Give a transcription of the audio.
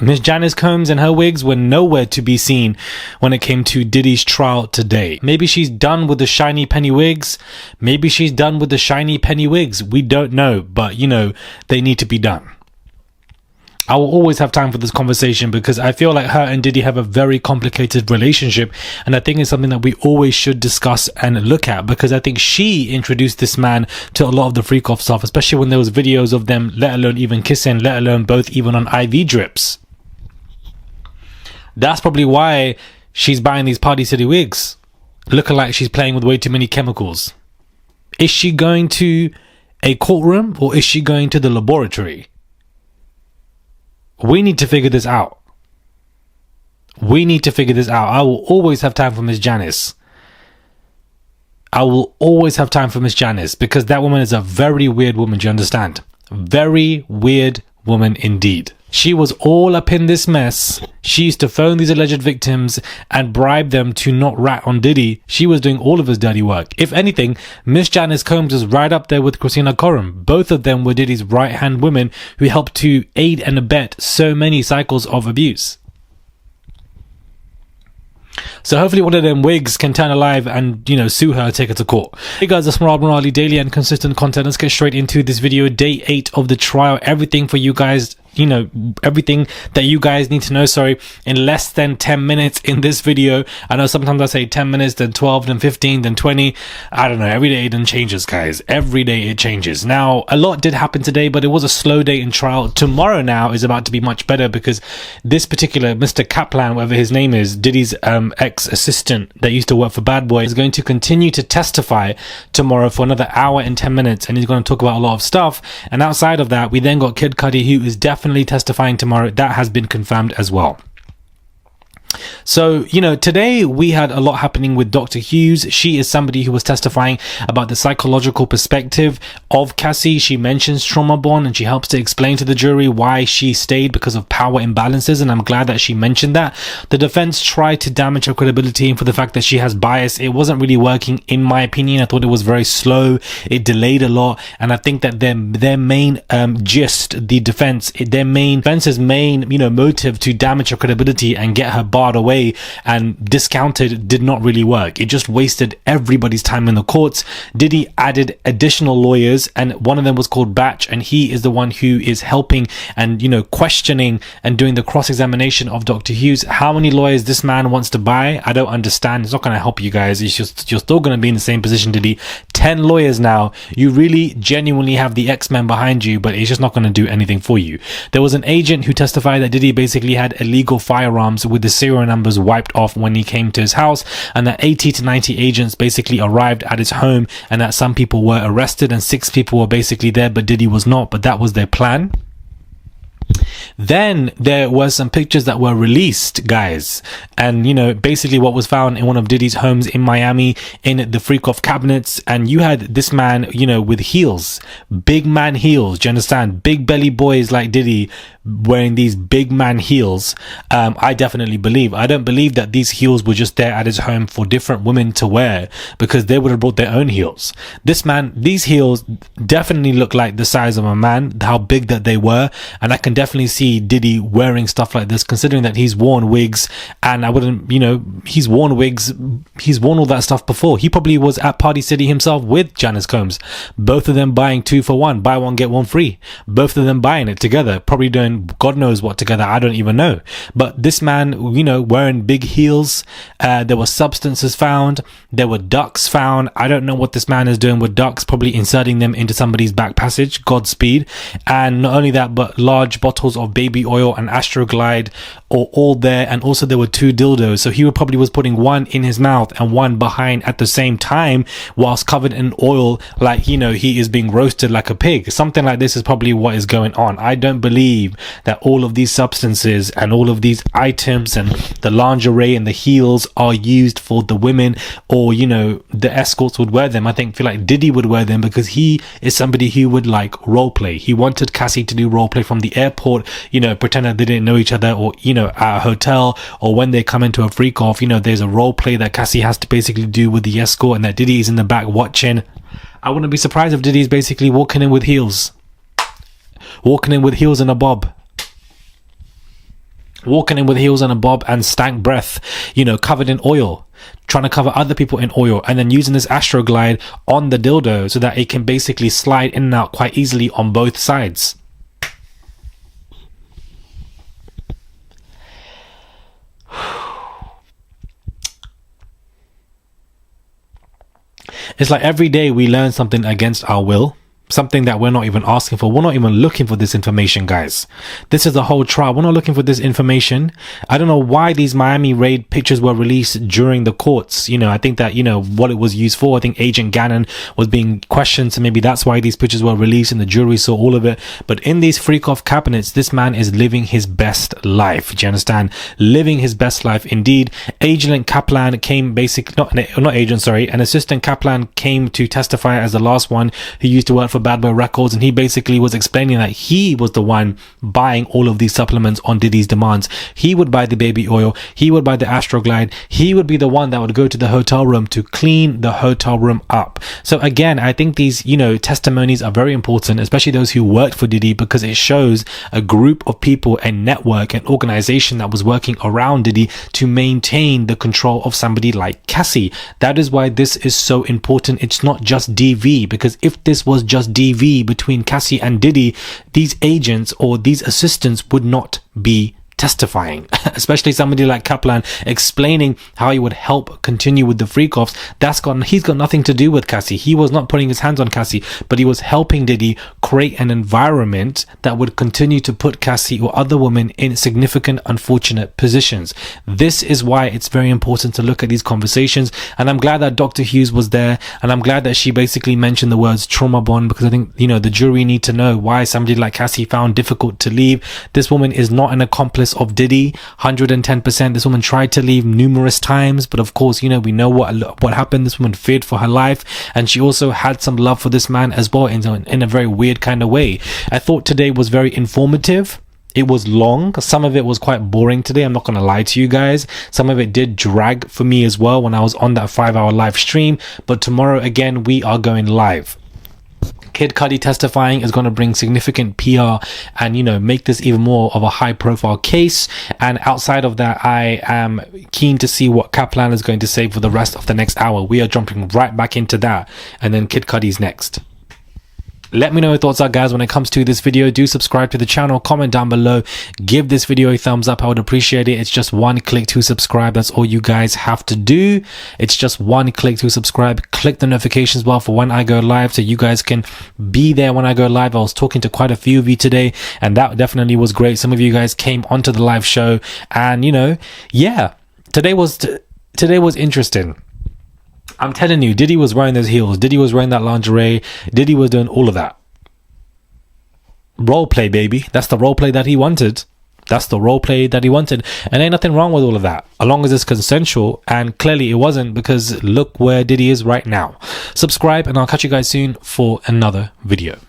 Miss Janice Combs and her wigs were nowhere to be seen when it came to Diddy's trial today. Maybe she's done with the shiny penny wigs. Maybe she's done with the shiny penny wigs. We don't know, but you know, they need to be done. I will always have time for this conversation because I feel like her and Diddy have a very complicated relationship, and I think it's something that we always should discuss and look at, because I think she introduced this man to a lot of the freak off stuff, especially when there was videos of them, let alone even kissing, let alone both even on IV drips. That's probably why she's buying these Party City wigs, looking like she's playing with way too many chemicals. Is she going to a courtroom or is she going to the laboratory? We need to figure this out. We need to figure this out. I will always have time for Miss Janice. I will always have time for Miss Janice, because that woman is a very weird woman, do you understand? Very weird woman indeed. She was all up in this mess. She used to phone these alleged victims and bribe them to not rat on Diddy. She was doing all of his dirty work. If anything, Miss Janice Combs is right up there with Christina Coram. Both of them were Diddy's right-hand women who helped to aid and abet so many cycles of abuse. So hopefully one of them wigs can turn alive and, you know, sue her, take her to court. Hey guys, that's Morali, daily and consistent content. Let's get straight into this video. Day 8 of the trial. Everything for you guys, you know, everything that you guys need to know, in less than 10 minutes in this video. I know sometimes I say 10 minutes, then 12, then 15, then 20. I don't know. Every day it changes, guys. Every day it changes. Now, a lot did happen today, but it was a slow day in trial. Tomorrow now is about to be much better, because this particular Mr. Kaplan, whatever his name is, Diddy's ex-assistant that used to work for Bad Boy, is going to continue to testify tomorrow for another hour and 10 minutes. And he's going to talk about a lot of stuff. And outside of that, we then got Kid Cudi, who is definitely testifying tomorrow. That has been confirmed as well. So, you know, today we had a lot happening with Dr. Hughes. She is somebody who was testifying about the psychological perspective of Cassie. She mentions trauma bond and she helps to explain to the jury why she stayed, because of power imbalances, and I'm glad that she mentioned that. The defense tried to damage her credibility for the fact that she has bias. It wasn't really working, in my opinion. I thought it was very slow. It delayed a lot, and I think that their main the defense's main, you know, motive to damage her credibility and get her barred away and discounted did not really work. It just wasted everybody's time in the courts. Diddy added additional lawyers, and one of them was called Batch, and he is the one who is helping and, you know, questioning and doing the cross-examination of Dr. Hughes. How many lawyers this man wants to buy, I don't understand. It's not going to help you guys. It's just, you're still going to be in the same position, Diddy. 10 lawyers now. You really genuinely have the X-Men behind you, but it's just not going to do anything for you. There was an agent who testified that Diddy basically had illegal firearms with the serial numbers wiped off when he came to his house, and that 80 to 90 agents basically arrived at his home, and that some people were arrested and 6 people were basically there, but Diddy was not. But that was their plan. Then there were some pictures that were released, guys, and, you know, basically what was found in one of Diddy's homes in Miami in the freak off cabinets, and you had this man, you know, with heels, big man heels, do you understand? Big belly boys like Diddy wearing these big man heels. I don't believe that these heels were just there at his home for different women to wear, because they would have brought their own heels. These heels definitely look like the size of a man, how big that they were, and I can definitely see Diddy wearing stuff like this, considering that he's worn wigs, and I wouldn't, you know, he's worn wigs, he's worn all that stuff before. He probably was at Party City himself with Janice Combs, both of them buying 2 for 1, buy one get one free, both of them buying it together, probably doing God knows what together, I don't even know. But this man, you know, wearing big heels, there were substances found, there were ducks found. I don't know what this man is doing with ducks, probably inserting them into somebody's back passage, Godspeed. And not only that, but large bottles of baby oil and Astroglide are all there, and also there were 2 dildos, so he probably was putting one in his mouth and one behind at the same time, whilst covered in oil, like, you know, he is being roasted like a pig. Something like this is probably what is going on. I don't believe that all of these substances and all of these items and the lingerie and the heels are used for the women, or, you know, the escorts would wear them. I feel like Diddy would wear them, because he is somebody who would like role play. He wanted Cassie to do role play from the airport, you know, pretend that they didn't know each other, or, you know, at a hotel, or when they come into a freak off, you know, there's a role play that Cassie has to basically do with the escort, and that Diddy is in the back watching. I wouldn't be surprised if Diddy's basically walking in with heels and a bob. walking in with heels and a bob and stank breath, you know, covered in oil, trying to cover other people in oil, and then using this Astroglide on the dildo so that it can basically slide in and out quite easily on both sides. It's like every day we learn something against our will. Something that we're not even asking for. We're not even looking for this information, guys. This is a whole trial. We're not looking for this information. I don't know why these Miami raid pictures were released during the courts. You know, I think that, you know, what it was used for. I think Agent Gannon was being questioned, so maybe that's why these pictures were released and the jury saw all of it. But in these freak off cabinets, this man is living his best life. Do you understand? Living his best life indeed. Agent Kaplan came an assistant Kaplan came to testify as the last one who used to work for Bad Boy Records, and he basically was explaining that he was the one buying all of these supplements on Diddy's demands. He would buy the baby oil, he would buy the Astroglide, he would be the one that would go to the hotel room to clean the hotel room up. So again, I think these, you know, testimonies are very important, especially those who worked for Diddy, because it shows a group of people, a network, an organization that was working around Diddy to maintain the control of somebody like Cassie. That is why this is so important. It's not just DV, because if this was just DV between Cassie and Diddy, these agents or these assistants would not be testifying, especially somebody like Kaplan explaining how he would help continue with the freak-offs. He's got nothing to do with Cassie. He was not putting his hands on Cassie, but he was helping Diddy create an environment that would continue to put Cassie or other women in significant unfortunate positions. This is why it's very important to look at these conversations, and I'm glad that Dr. Hughes was there, and I'm glad that she basically mentioned the words trauma bond, because I think, you know, the jury need to know why somebody like Cassie found difficult to leave. This woman is not an accomplice of Diddy, 110%. This woman tried to leave numerous times, but of course, you know, we know what happened. This woman feared for her life, and she also had some love for this man as well in a very weird kind of way. I thought today was very informative. It was long. Some of it was quite boring today, I'm not going to lie to you guys. Some of it did drag for me as well when I was on that 5-hour live stream, but tomorrow again we are going live. Kid Cudi testifying is going to bring significant PR and, you know, make this even more of a high profile case. And outside of that, I am keen to see what Kaplan is going to say for the rest of the next hour. We are jumping right back into that, and then Kid Cudi's next. Let me know your thoughts are, guys, when it comes to this video. Do subscribe to the channel, comment down below, give this video a thumbs up. I would appreciate it. It's just one click to subscribe. That's all you guys have to do. It's just one click to subscribe. Click the notifications bell for when I go live, so you guys can be there when I go live. I was talking to quite a few of you today, and that definitely was great. Some of you guys came onto the live show, and, you know, yeah, today was interesting. I'm telling you, Diddy was wearing those heels. Diddy was wearing that lingerie. Diddy was doing all of that. Role play, baby. That's the role play that he wanted. That's the role play that he wanted. And ain't nothing wrong with all of that, as long as it's consensual. And clearly it wasn't, because look where Diddy is right now. Subscribe, and I'll catch you guys soon for another video.